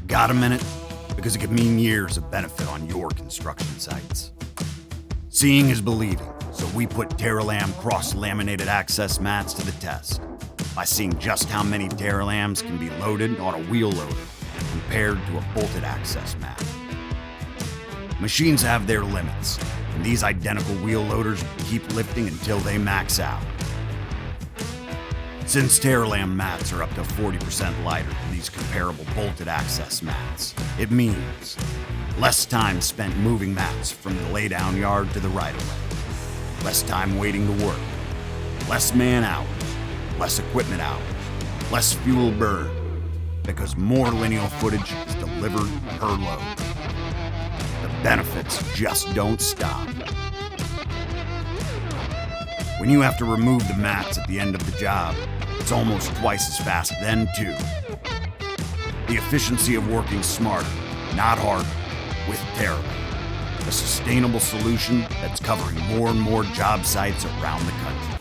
Got a minute? Because it could mean years of benefit on your construction sites. Seeing is believing, so we put TerraLam cross-laminated access mats to the test by seeing just how many TerraLams can be loaded on a wheel loader compared to a bolted access mat. Machines have their limits, and these identical wheel loaders keep lifting until they max out. Since TerraLam mats are up to 40% lighter than these comparable bolted access mats, it means less time spent moving mats from the laydown yard to the right-of-way, less time waiting to work, less man hours, less equipment hours, less fuel burned, because more lineal footage is delivered per load. The benefits just don't stop. When you have to remove the mats at the end of the job, it's almost twice as fast then too. The efficiency of working smarter, not harder, with TerraLam, a sustainable solution that's covering more and more job sites around the country.